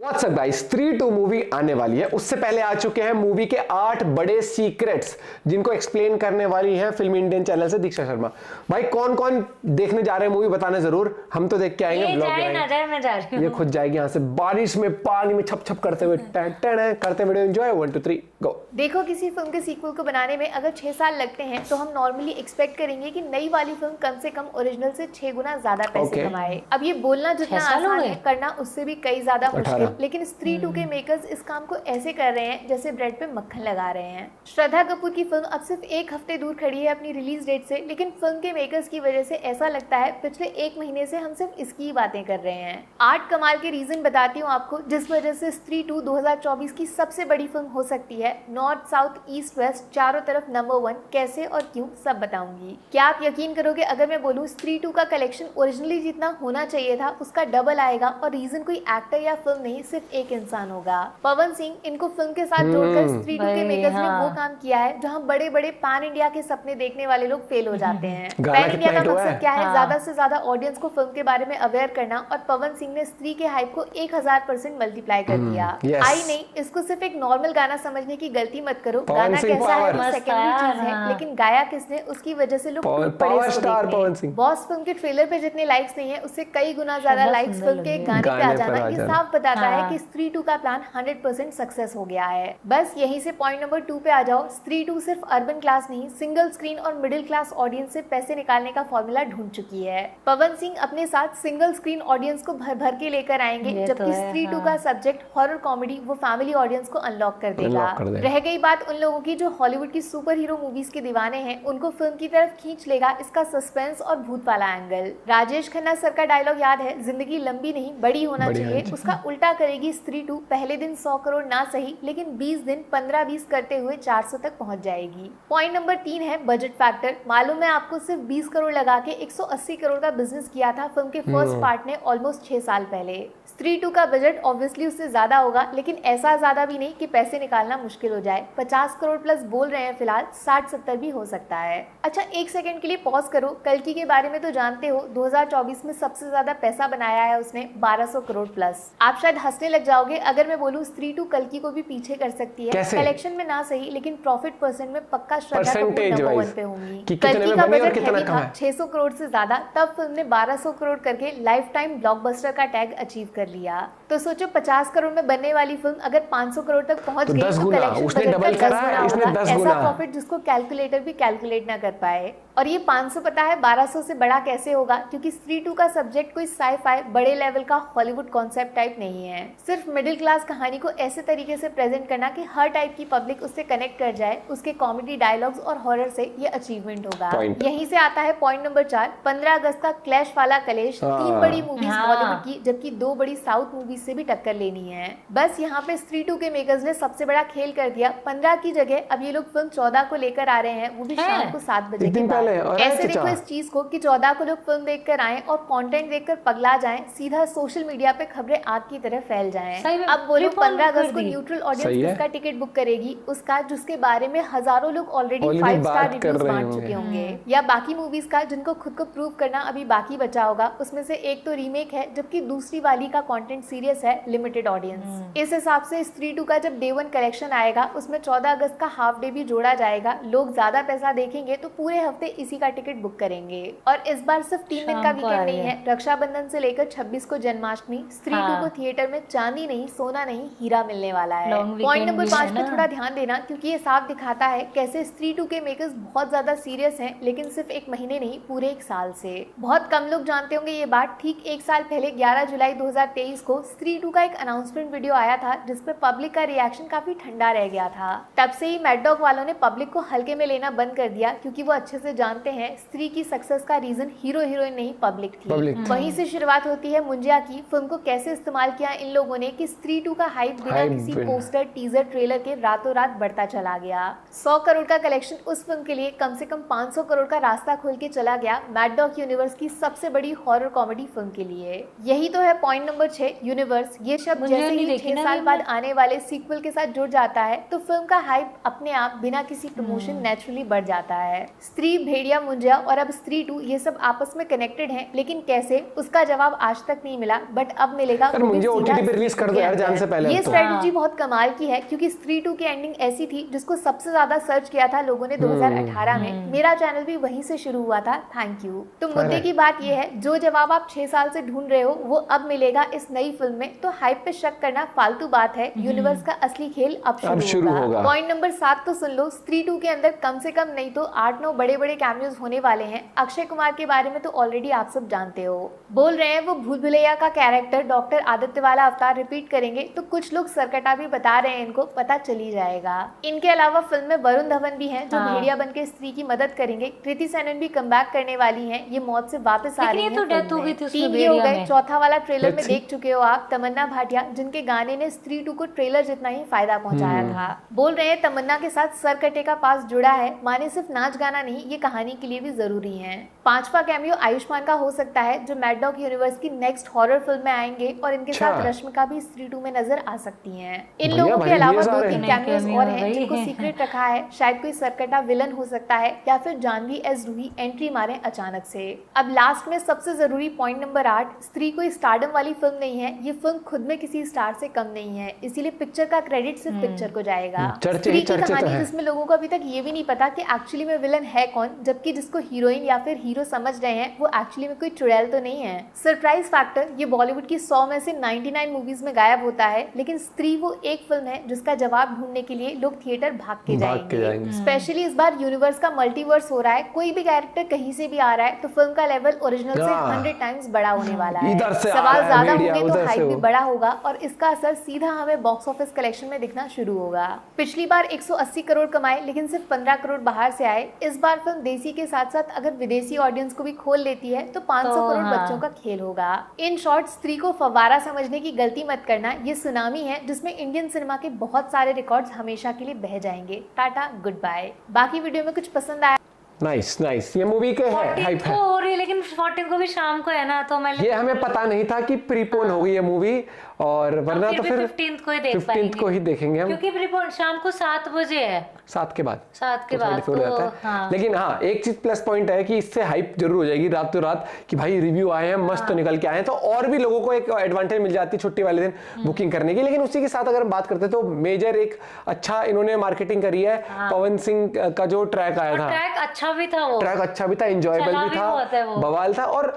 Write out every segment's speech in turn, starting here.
WhatsApp guys, स्त्री 2 movie आने वाली है। उससे पहले आ चुके हैं मूवी के 8 बड़े सीक्रेट्स, जिनको एक्सप्लेन करने वाली है फिल्म इंडियन चैनल से दीक्षा शर्मा। भाई कौन कौन देखने जा रहे हैं मूवी, बताना जरूर। हम तो देख के आएंगे, ब्लॉग में आएंगे। मैं जा रही हूँ। ये खुद जाएगी यहाँ से बारिश में, पानी में छप छप करते हुए करते वीडियो एंजॉय। 1 2 3 गो। देखो, किसी फिल्म के सीक्वल को बनाने में अगर 6 साल लगते हैं तो हम नॉर्मली एक्सपेक्ट करेंगे कि नई वाली फिल्म कम से कम ओरिजिनल से 6 गुना ज्यादा पैसे कमाए। अब ये बोलना जितना आसान है, करना उससे भी कई ज्यादा मुश्किल। लेकिन स्त्री 2 के मेकर्स इस काम को ऐसे कर रहे हैं जैसे ब्रेड पे मक्खन लगा रहे हैं। श्रद्धा कपूर की फिल्म अब सिर्फ 1 हफ्ते दूर खड़ी है अपनी रिलीज डेट से, लेकिन फिल्म के मेकर्स की वजह से ऐसा लगता है पिछले 1 महीने से हम सिर्फ इसकी ही बातें कर रहे हैं। 8 कमाल के रीजन बताती हूँ आपको जिस वजह से स्त्री 2 2024 की सबसे बड़ी फिल्म हो सकती है। नॉर्थ साउथ ईस्ट वेस्ट चारों तरफ नंबर 1, कैसे और क्यों सब बताऊंगी। क्या आप यकीन करोगे अगर मैं बोलूँ स्त्री 2 का कलेक्शन ओरिजिनली जितना होना चाहिए था उसका डबल आएगा, और रीजन कोई एक्टर या फिल्म नहीं, सिर्फ एक इंसान होगा, पवन सिंह। इनको फिल्म के साथ जोड़कर स्त्री 2 के मेकर्स ने वो काम किया है जहां बड़े बड़े पैन इंडिया के सपने देखने वाले लोग फेल हो जाते हैं। पैन इंडिया का मकसद क्या है? ज्यादा से ज्यादा ऑडियंस को फिल्म के बारे में अवेयर करना, और पवन सिंह ने स्त्री के हाइप को 1000% मल्टीप्लाई कर दिया। आई नहीं, इसको सिर्फ एक नॉर्मल गाना समझने की गलती मत करो। गाना कैसा है वो सेकेंडरी चीज है, लेकिन गाया किसने उसकी वजह से लोग power star Pawan Singh. Boss film के ट्रेलर पे जितने लाइक्स नहीं है उससे कई गुना ज्यादा लाइक्स फिल्म के गाने पे आ जाना, ये साफ बताता है कि स्त्री 2 का प्लान 100% सक्सेस हो गया है। बस यहीं से पॉइंट नंबर 2 पे आ जाओ। स्त्री 2 सिर्फ अर्बन क्लास नहीं, सिंगल स्क्रीन और मिडिल क्लास ऑडियंस से पैसे निकालने का फॉर्मूला ढूंढ चुकी है। पवन सिंह अपने साथ सिंगल स्क्रीन ऑडियंस को भर भर के लेकर आएंगे, जबकि स्त्री 2 का सब्जेक्ट हॉरर कॉमेडी वो फैमिली ऑडियंस को अनलॉक कर देगा। रह गई बात उन लोगों की जो हॉलीवुड की सुपर हीरो मूवीज के दीवाने हैं, उनको फिल्म की तरफ खींच लेगा इसका सस्पेंस और भूत वाला एंगल। राजेश खन्ना सर का डायलॉग याद है, जिंदगी लंबी नहीं बड़ी होना चाहिए। उसका उल्टा करेगी स्त्री 2। पहले दिन 100 करोड़ ना सही, लेकिन 20 दिन 15-20 करते हुए 400 तक पहुंच जाएगी। पॉइंट नंबर 3 है बजट फैक्टर। मालूम है आपको, सिर्फ 20 करोड़ लगा के 180 करोड़ का बिजनेस किया था फिल्म के फर्स्ट पार्ट ने ऑलमोस्ट 6 साल पहले। स्त्री 2 का बजट ऑब्वियसली उससे ज्यादा होगा, लेकिन ऐसा ज्यादा भी नहीं कि पैसे निकालना मुश्किल हो जाए। 50 करोड़ प्लस बोल रहे हैं फिलहाल, 60-70 भी हो सकता है। अच्छा, एक सेकंड के लिए पॉज करो। कल्कि के बारे में तो जानते हो, 2024 में सबसे ज्यादा पैसा बनाया है उसने, 1200 करोड़ प्लस। आप शायद हंसने लग जाओगे अगर मैं बोलूं स्त्री 2 कल्कि को भी पीछे कर सकती है। कलेक्शन में ना सही, लेकिन प्रॉफिट परसेंट में पक्का श्रद्धा कपूर नंबर 1 पे होंगी। कल्कि का बजट हैवी था, 600 करोड़ से ज्यादा, तब फिल्म ने 1200 करोड़ करके लाइफ टाइम ब्लॉकबस्टर का टैग अचीव कर लिया। तो सोचो 50 करोड़ में बनने वाली फिल्म अगर 500 करोड़ तक पहुंच गई तो कलेक्शन बजट का 10 गुना होगा। ऐसा प्रॉफिट जिसको कैलकुलेटर भी कैलकुलेट ना कर पाए। और ये 500 पता है 1200 से बड़ा कैसे होगा? क्योंकि स्त्री 2 का सब्जेक्ट कोई साई-फाई बड़े लेवल का हॉलीवुड कॉन्सेप्ट टाइप नहीं है। सिर्फ मिडिल क्लास कहानी को ऐसे तरीके से प्रेजेंट करना कि हर टाइप की पब्लिक उससे कनेक्ट कर जाए। उसके कॉमेडी डायलॉग्स और हॉरर से ये अचीवमेंट होगा। यहीं से आता है पॉइंट नंबर 4, 15 अगस्त का क्लैश वाला कलेश। 3 बड़ी मूवीज बॉलीवुड की, जबकि 2 बड़ी साउथ मूवीज से भी टक्कर लेनी है। बस यहाँ पे स्त्री 2 के मेकर्स ने सबसे बड़ा खेल कर दिया। 15 की जगह अब ये लोग फिल्म 14 को लेकर आ रहे हैं, वो भी शाम को 7 बजे के बाद। ऐसे देखो इस चीज को कि 14 को लोग फिल्म देखकर आए और कंटेंट देखकर पगला जाएं, सीधा सोशल मीडिया पे खबरें आग की तरह फैल जाएं। अब बोलो 15 अगस्त को न्यूट्रल ऑडियंस किसका टिकट बुक करेगी? उसका जिसके बारे में हजारों लोग ऑलरेडी 5 स्टार रिव्यूज बांट चुके होंगे, या बाकी मूवीज का जिनको खुद को प्रूव करना अभी बाकी बचा होगा। उसमें से एक तो रीमेक है, जबकि दूसरी वाली का कंटेंट सीरियस है, लिमिटेड ऑडियंस। इस हिसाब से स्त्री 2 का जब डे 1 कलेक्शन आएगा उसमें 14 अगस्त का हाफ डे भी जोड़ा जाएगा। लोग ज्यादा पैसा देखेंगे तो पूरे हफ्ते इसी का टिकट बुक करेंगे। और इस बार सिर्फ 3 दिन का वीकेंड नहीं है, रक्षाबंधन से लेकर 26 को जन्माष्टमी। स्त्री 2 को थिएटर में चांदी नहीं, सोना नहीं, हीरा मिलने वाला है। पॉइंट नंबर 5 पे थोड़ा ध्यान देना, क्योंकि ये साफ दिखाता है कैसे स्त्री 2 के मेकर्स बहुत ज्यादा सीरियस हैं, लेकिन सिर्फ 1 महीने नहीं, पूरे 1 साल से। बहुत कम लोग जानते होंगे ये बात। ठीक 1 साल पहले 11 जुलाई 2023 को स्त्री 2 का एक अनाउंसमेंट वीडियो आया था, जिसपे पब्लिक का रिएक्शन काफी ठंडा रह गया था। तब से ही मैड डॉग वालों ने पब्लिक को हल्के में लेना बंद कर दिया, क्योंकि वो अच्छे से जानते हैं स्त्री की सक्सेस का रीजन हीरो हीरोइन नहीं पब्लिक थी। वहीं से शुरुआत होती है मुंजिया की। फिल्म को कैसे इस्तेमाल किया इन लोगों ने कि स्त्री 2 का हाइप बिना किसी पोस्टर टीजर ट्रेलर के रातों रात बढ़ता चला गया। 100 करोड़ का कलेक्शन उस फिल्म के लिए कम से कम 500 करोड़ का रास्ता खोल के चला गया मैड डॉग यूनिवर्स की सबसे बड़ी हॉरर कॉमेडी फिल्म के लिए। यही तो है पॉइंट नंबर 6, यूनिवर्स। ये शब्द जैसे ही 6 साल बाद आने वाले सीक्वल के साथ जुड़ जाता है तो फिल्म का हाइप अपने आप बिना किसी प्रमोशन नेचुरली बढ़ जाता है। स्त्री भेड़िया मुंजिया और अब स्त्री 2 ये सब आपस में कनेक्टेड हैं, लेकिन कैसे, उसका जवाब आज तक नहीं मिला, बट अब मिलेगा। मुझे ओटीटी पे रिलीज कर दो यार जान से पहले। ये स्ट्रेटजी बहुत कमाल की है, क्योंकि स्त्री 2 की एंडिंग ऐसी थी जिसको सबसे ज्यादा सर्च किया था लोगों ने 2018 में। मेरा चैनल भी वहीं से शुरू हुआ था, थैंक यू। तो मुद्दे की बात ये है, जो जवाब आप 6 साल से ढूंढ रहे हो वो अब मिलेगा इस नई फिल्म में, तो हाइप पे शक करना फालतू बात है। यूनिवर्स का असली खेल अब शुरू होगा। पॉइंट नंबर 7 तो सुन लो, स्त्री 2 के अंदर कम से कम नहीं तो 8-9 बड़े बड़े कैमियोज होने वाले हैं। अक्षय कुमार के बारे में तो ऑलरेडी आप सब जानते हो, बोल रहे हैं वो भूल भुलैया का कैरेक्टर डॉक्टर आदित्य वाला अवतार रिपीट करेंगे, तो कुछ लोग सरकटा भी बता रहे हैं, इनको पता चल ही जाएगा। इनके अलावा फिल्म में वरुण धवन भी हैं जो भेड़िया बन के स्त्री की मदद करेंगे। कृति सेनन भी कमबैक करने वाली हैं, ये मौत से वापस आ रही हैं। तो डेथ हो गई थी उसमें, 3 ये हो गए। चौथा वाला ट्रेलर में देख चुके हो आप, तमन्ना भाटिया, जिनके गाने ने स्त्री 2 को ट्रेलर जितना ही फायदा पहुंचाया था। बोल रहे हैं तमन्ना के साथ सरकटे का पास जुड़ा है, माने सिर्फ नाच गाना नहीं, ये कहानी के लिए भी जरूरी है। 5वां कैमियो आयुष्मान का हो सकता है, जो मैड डॉग यूनिवर्स की नेक्स्ट हॉरर फिल्म में आएंगे और इनके साथ रश्मिका भी स्त्री 2 में नजर आ सकती हैं। इन लोगों के अलावा 2-3 कैमियोज और हैं जिनको सीक्रेट रखा है। शायद कोई सरकटा विलन हो सकता है या फिर जानवी एस रूही एंट्री मारे अचानक से। अब लास्ट में सबसे जरूरी पॉइंट नंबर 8, स्त्री कोई स्टारडम वाली फिल्म नहीं है, ये फिल्म खुद में किसी स्टार से कम नहीं है, इसीलिए पिक्चर का क्रेडिट सिर्फ पिक्चर को जाएगा। स्त्री की कहानी जिसमें लोगों को अभी तक ये भी नहीं पता कि एक्चुअली में विलन है कौन, जबकि जिसको हीरोइन या फिर हीरो समझ रहे हैं वो एक्चुअली में कोई चुड़ैल तो नहीं है। सरप्राइज फैक्टर, ये बॉलीवुड की 100 में से 99 मूवीज में गायब होता है, लेकिन स्त्री वो एक फिल्म है जिसका जवाब ढूंढने के लिए लोग थिएटर भाग के जाएंगे। स्पेशली इस बार यूनिवर्स का मल्टीवर्स हो रहा है, कोई भी कैरेक्टर कहीं से भी आ रहा है, तो फिल्म का लेवल ओरिजिनल से 100 टाइम्स बड़ा होने वाला है। सवाल ज्यादा होंगे तो हाइप भी बड़ा होगा और इसका असर सीधा हमें बॉक्स ऑफिस कलेक्शन में दिखना शुरू होगा। पिछली बार 180 करोड़ कमाए, लेकिन सिर्फ 15 करोड़ बाहर से आए। इस बार फिल्म देसी के साथ साथ अगर विदेशी ऑडियंस को भी खोल लेती है तो 500 करोड़ बच्चों का खेल होगा। इन शॉर्ट, स्त्री को फव्वारा समझने की गलती मत करना, ये सुनामी है जिसमें इंडियन सिनेमा के बहुत सारे रिकॉर्ड्स हमेशा के लिए बह जाएंगे। Tata, good bye. बाकी वीडियो में कुछ पसंद आया? नाइस ये मूवी के है हाइप है हो रही है, लेकिन 14 को भी शाम को है ना, तो मैं ये हमें पता नहीं था कि प्रीपोन हो गई ये मूवी, और वरना तो फिर 15th को ही देख 15th को ही देखेंगे हम, क्योंकि प्रीपोन शाम को 7 बजे है, 7 के बाद तो हाँ। लेकिन हाँ, एक चीज प्लस पॉइंट है कि इससे हाइप जरूर हो जाएगी रात कि भाई रिव्यू आए हैं मस्त, तो निकल के आए हैं, तो और भी लोगों को एक एडवांटेज मिल जाती है छुट्टी वाले दिन बुकिंग करने की। लेकिन उसी के साथ अगर हम बात करते तो मेजर एक अच्छा इन्होंने मार्केटिंग करी है। पवन सिंह का जो ट्रैक आया था, ट्रैक अच्छा भी था, वो ट्रैक अच्छा भी था, एंजॉयबल भी था, बवाल था, और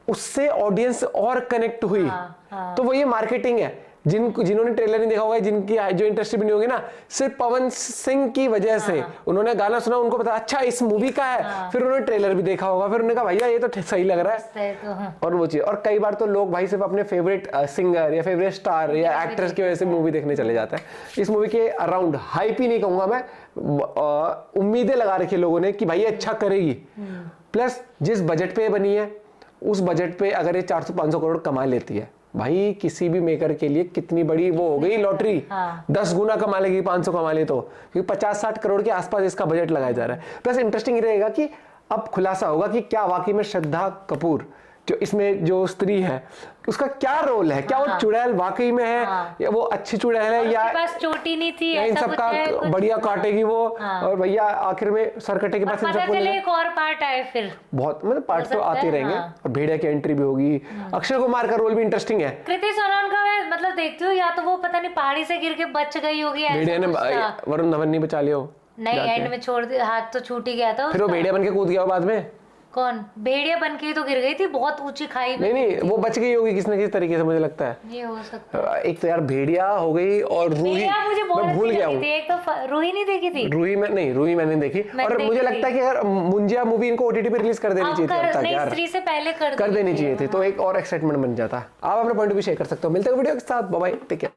उससे ऑडियंस और कनेक्ट हुई। तो वो ये मार्केटिंग है। जिन्होंने ट्रेलर नहीं देखा होगा, जिनकी जो इंटरेस्ट भी नहीं होगी ना, सिर्फ पवन सिंह की वजह से उन्होंने गाना सुना, उनको पता अच्छा इस मूवी का है, फिर उन्होंने ट्रेलर भी देखा होगा, फिर उन्होंने कहा भैया ये तो सही लग रहा है, और वो चीज। और कई बार तो लोग भाई सिर्फ अपने फेवरेट सिंगर या फेवरेट स्टार या एक्ट्रेस की वजह से मूवी देखने चले जाते हैं। इस मूवी के अराउंड हाइप ही नहीं कहूंगा मैं, उम्मीदें लगा रखी लोगों ने कि भाई ये अच्छा करेगी। प्लस जिस बजट पे बनी है, उस बजट पे अगर ये 400-500 करोड़ कमा लेती है, भाई किसी भी मेकर के लिए कितनी बड़ी वो हो गई लॉटरी। 10 गुना कमा लेगी 500 कमा ले तो, क्योंकि 50-60 करोड़ के आसपास इसका बजट लगाया जा रहा है। प्लस इंटरेस्टिंग रहेगा कि अब खुलासा होगा कि क्या वाकई में श्रद्धा कपूर जो इसमें जो स्त्री है उसका क्या रोल है, क्या वो चुड़ैल वाकई में है, या वो अच्छी चुड़ैल है, या बस चोटी नहीं थी, इन सबका बढ़िया काटेगी वो, और भैया आखिर में सरकटे के पास एक और पार्ट आए, फिर बहुत मतलब पार्ट तो आते रहेंगे, और भेड़िया की एंट्री भी होगी। अक्षय कुमार का रोल भी इंटरेस्टिंग है। कृति सेनन का मैं मतलब देखती हूँ, या तो वो पता नहीं पहाड़ी से गिर के बच गई होगी, भेड़िया ने वरुण धवन नहीं बचा लिया हो, नहीं एंड में छोड़ दिया, हाथ तो छूट ही गया था, फिर वो भेड़िया बन के कूद गया बाद में। कौन भेड़िया बन के तो गिर गई थी, बहुत ऊंची खाई में। नहीं वो बच गई होगी किसी न किसी तरीके से, मुझे लगता है ये हो सकता है। एक तो यार भेड़िया हो गई, और रूही मैं भूल गया हूँ, एक तो रूही नहीं देखी थी, रूही मैंने देखी, और मुझे लगता है कि अगर मुंजिया मूवी इनको ओटीटी पे रिलीज कर देनी चाहिए थी, स्त्री से पहले कर देनी चाहिए थी, तो एक और एक्साइटमेंट बन जाता। आप अपना पॉइंट भी शेयर कर सकते हो। मिलते हैं वीडियो के साथ, बाय बाय, टेक केयर।